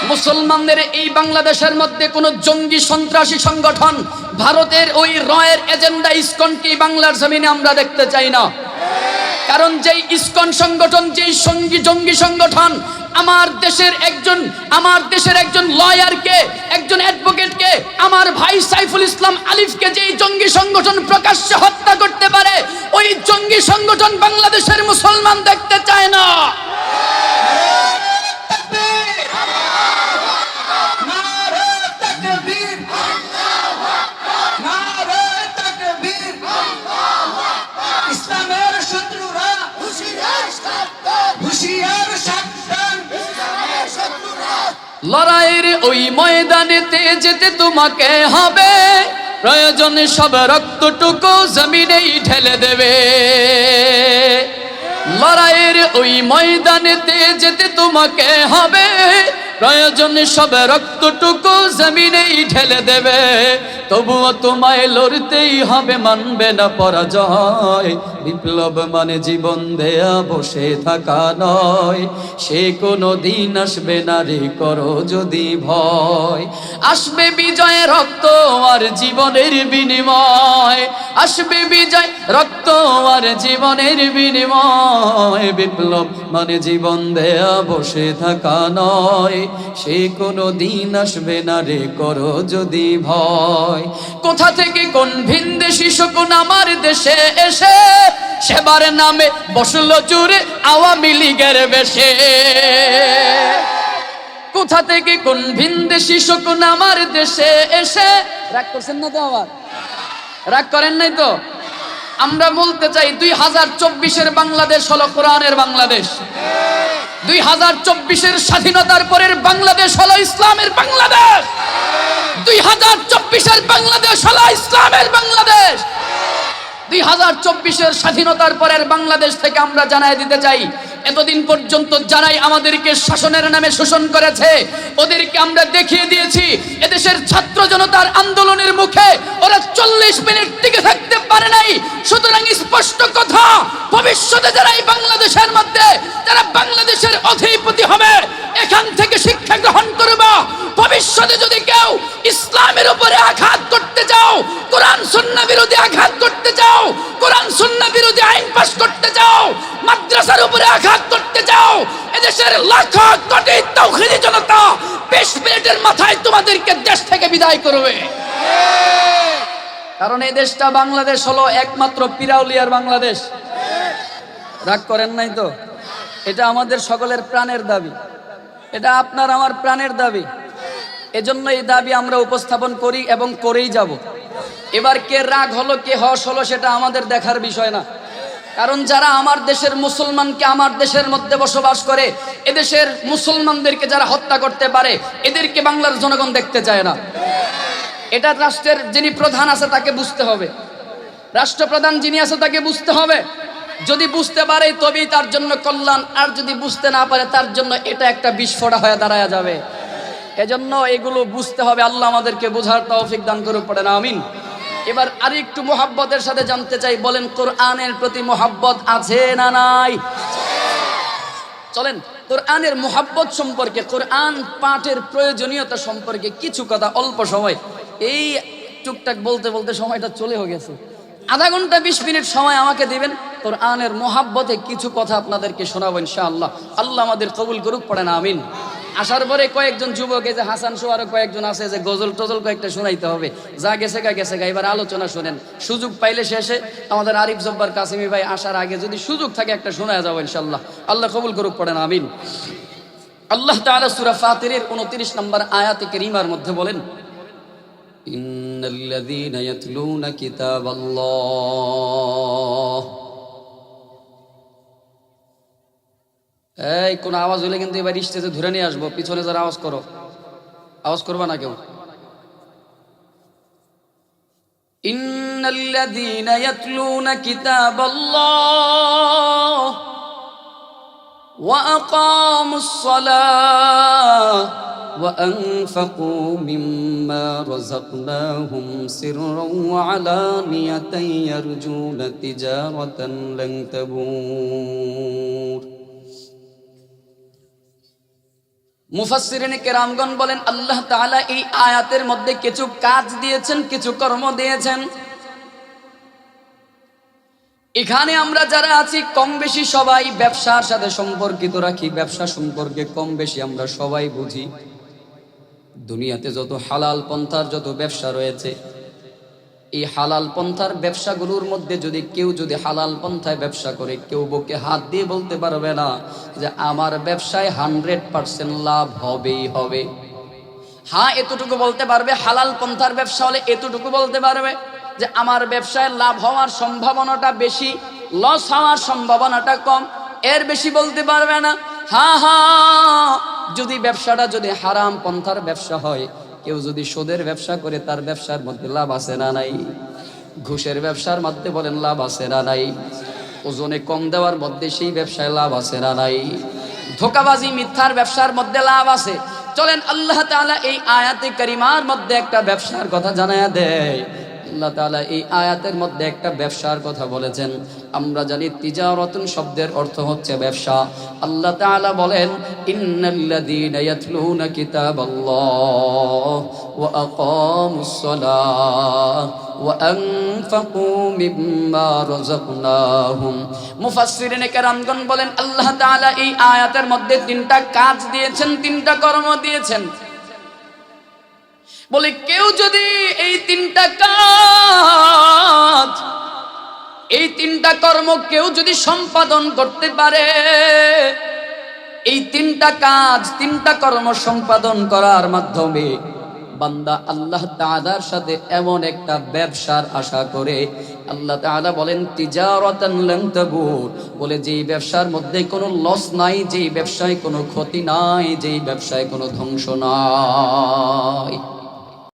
মুসলমানদের এই বাংলাদেশের মধ্যে কোন জঙ্গি সন্ত্রাসী সংগঠন ভারতের ওই রয়ের এজেন্ডা ইসকনকে বাংলার জমিনে আমরা দেখতে চাই না। কারণ যেই ইসকন সংগঠন, যেই জঙ্গি সংগঠন আমার দেশের একজন লয়ারকে, একজন অ্যাডভোকেটকে, আমার ভাই সাইফুল ইসলাম আলিফকে যেই জঙ্গি সংগঠন প্রকাশ্যে হত্যা করতে পারে, ওই জঙ্গি সংগঠন বাংলাদেশের মুসলমান দেখতে চায় না। লড়াইয়ের ওই ময়দানেতে যেতে তোমাকে হবে, প্রয়োজনে সব রক্তটুকু জমিনেই ঢেলে দেবে। লড়াইয়ের ওই ময়দানেতে যেতে তোমাকে হবে, প্রয়োজনে সব রক্তটুকু জমিনেই ঢেলে দেবে। তবুও তোমায় লড়তেই হবে, মানবে না পরাজয়। বিপ্লব মানে জীবন দেয়া বসে থাকা নয়, সে কোনো দিন আসবে না রে করো যদি ভয়। আসবে বিজয় রক্ত আর জীবনের বিনিময়, আসবে বিজয় রক্ত আর জীবনের বিনিময়। বিপ্লব মানে জীবন দেয়া বসে থাকা নয়, সে কোনো দিন আসবে না রে করো যদি ভয়। কোথা থেকে কোন ভিনদেশী শকুন আমার দেশে এসে সেবার নামে বসলো জুড়ে আওয়ামী লীগের বেশে। কোথা থেকে কোন ভিনদেশী শকুন আমার দেশে এসে, রাগ করছেন না তো? আবার রাগ করেন নাই তো? আমরা বলতে চাই 2024-এর বাংলাদেশ হলো কোরআনের বাংলাদেশ। 2024-এর স্বাধীনতার পরের বাংলাদেশ হলো ইসলামের বাংলাদেশ। 2024-এর বাংলাদেশ হলো ইসলামের বাংলাদেশ। 2024-এর স্বাধীনতার পরের বাংলাদেশ থেকে আমরা জানাই দিতে চাই, এতদিন পর্যন্ত যারাই আমাদেরকে শাসনের নামে শোষণ করেছে ওদেরকে আমরা দেখিয়ে দিয়েছি এদেশের ছাত্র জনতার আন্দোলনের মুখে ওরা 40 মিনিট টিকে থাকতে পারে নাই। সুতরাং স্পষ্ট কথা, ভবিষ্যতে যারা এই বাংলাদেশের মধ্যে, যারা বাংলাদেশের অধিপতি হবে, এখান থেকে শিক্ষা গ্রহণ করবা। ভবিষ্যতে যদি কেউ ইসলামের উপরে আঘাত করতে চাও, কোরআন সুন্নাহ বিরোধী আঘাত করতে চাও, কোরআন সুন্নাহ বিরোধী আইন পাস করতে চাও, মাদ্রাসার উপরে আঘাত করতে চাও, এদেশের লাখ কোটি তাওহীদি জনতা 20 মিনিটের মাথায় তোমাদেরকে দেশ থেকে বিদায় করবে। কারণ এই দেশটা বাংলাদেশ হলো একমাত্র পিরাউলিয়ার বাংলাদেশ। রাগ করেন নাই তো? এটা আমাদের সকলের প্রাণের দাবি, এটা আপনার আমার প্রাণের দাবি। এজন্য এই দাবি আমরা উপস্থাপন করি এবং করেই যাব। এবার কে রাগ হলো, কে হস হলো, সেটা আমাদের দেখার বিষয় না। কারণ যারা আমার দেশের মুসলমানকে, আমার দেশের মধ্যে বসবাস করে, এদেশের মুসলমানদেরকে যারা হত্যা করতে পারে, এদেরকে বাংলার জনগণ দেখতে চায় না। এটা রাষ্ট্রের যিনি প্রধান আছে তাকে বুঝতে হবে, রাষ্ট্রপ্রধান যিনি আছে তাকে বুঝতে হবে। যদি বুঝতে পারে তবেই তার জন্য কল্যাণ, আর যদি বুঝতে না পারে তার জন্য এটা একটা বিস্ফোরণ হয়ে দাঁড়ায় যাবে। এজন্য এগুলো বুঝতে হবে। আল্লাহ আমাদেরকে বোঝার তৌফিক দান করুক, পড়েন আমিন। এবার আর একটু মোহাব্বতের সাথে জানতে চাই, বলেন কোরআনের প্রতি মোহাব্বত আছে না নাই? চলেন কোরআনের মোহাব্বত সম্পর্কে, কোরআন পাঠের প্রয়োজনীয়তা সম্পর্কে কিছু কথা অল্প সময়, এই টুকটাক বলতে বলতে সময়টা চলে গেছে। আধা ঘন্টা 20 মিনিট সময় আমাকে দিবেন, কোরআনের মোহাব্বতে কিছু কথা আপনাদেরকে শোনাবো ইনশাআল্লাহ। আল্লাহ আমাদের কবুল করুক, পড়েন আমিন। আসার পরে কয়েকজন যুবক, এই যে হাসান শো আরো কয়েকজন আছে, যে গজল টজল কয়েকটা শোনাইতে হবে। যা গেছে গা। এবার আলোচনা শোনেন, সুযোগ পাইলে শেষে আমাদের আরিফ জব্বার কাসিমি ভাই আসার আগে যদি সুযোগ থাকে একটা শোনায় যাবো ইনশাআল্লাহ। আল্লাহ কবুল করুক, পড়েন আমিন। আল্লাহ তাআলা সূরা ফাতিরের 29 নম্বর আয়াতে কারীমার মধ্যে বলেন, ইন্নাল্লাযীনা ইয়াতলুনা কিতাবাল্লাহ। এই কোন আওয়াজ হইলে কিন্তু এবার স্টেজে ধরে নিয়ে আসবো। পিছনে যারা আওয়াজ করো, আওয়াজ করবা না কেউ। ইন্নাল্লাযীনা ইয়াতলুনা কিতাবাল্লাহ ওয়া আকামুস সালাহ ওয়া আনফাকু মিম্মা রাযাকনাহুম সিররান ওয়া আলানিয়াতান ইয়ারজুনা তিজারাতান লান তাবুর। মুফাসসিরিনে কেরামগণ বলেন আল্লাহ তাআলা এই আয়াতের মধ্যে কিছু কাজ দিয়েছেন, কিছু কর্ম দিয়েছেন। এখানে আমরা যারা আছি কম বেশি সবাই ব্যবসার সাথে সম্পর্কিত রাখি, ব্যবসা সম্পর্কে কম বেশি আমরা সবাই বুঝি। দুনিয়াতে যত হালাল পন্থার যত ব্যবসা রয়েছে, এই হালাল পন্থার ব্যবসাগুলোর মধ্যে যদি কেউ যদি হালাল পন্থায় ব্যবসা করে, কেউ বুকে হাত দিয়ে বলতে পারবে না যে আমার ব্যবসায় 100% লাভ হবেই হবে। হ্যাঁ, এতটুকু বলতে পারবে, হালাল পন্থার ব্যবসা হলে এতটুকু বলতে পারবে যে আমার ব্যবসায় লাভ হওয়ার সম্ভাবনাটা বেশি, লস হওয়ার সম্ভাবনাটা কম। এর বেশি বলতে পারবে না। হ্যাঁ, যদি ব্যবসাটা যদি হারাম পন্থার ব্যবসা হয়, কেউ যদি সুদের ব্যবসা করে, তার ব্যবসার মধ্যে লাভ আছে না নাই? ঘুষের ব্যবসার মধ্যে বলেন লাভ আছে না নাই? ওজনে কম দেওয়ার মধ্যে সেই ব্যবসায় লাভ আছে না নাই? ধোঁকাবাজি মিথ্যার ব্যবসার মধ্যে লাভ আছে। চলেন আল্লাহ তাআলা এই আয়াতে কারিমার মধ্যে একটা ব্যবসার কথা জানায়া দেয়। আল্লাহ তাআলা এই আয়াতের মধ্যে একটা ব্যবসার কথা বলেছেন। আমরা জানি তিজারাতুন শব্দের অর্থ হচ্ছে ব্যবসা। আল্লাহ তাআলা বলেন ইন্নাল্লাযীনা ইয়াতলুনা কিতাবাল্লাহ ওয়া আকামুস সালাহ ওয়া আনফাকু মিম্মা রাযাকনাহুম। মুফাসসিরিনে কেরামগণ বলেন আল্লাহ তাআলা এই আয়াতের মধ্যে তিনটা কাজ দিয়েছেন, তিনটা কর্ম দিয়েছেন। বলে কেউ যদি এই তিনটা কাজ, এই তিনটা কর্ম কেউ যদি সম্পাদন করতে পারে, এই তিনটা কাজ তিনটা কর্ম সম্পাদন করার মাধ্যমে বান্দা আল্লাহ তাআলার সাথে এমন একটা ব্যবসার আশা করে। আল্লাহ তাআলা বলেন তিজারাতান লান তাবুর, বলে যেই ব্যবসার মধ্যে কোনো লস নাই, যেই ব্যবসায় কোনো ক্ষতি নাই, যেই ব্যবসায় কোনো ধ্বংস নাই।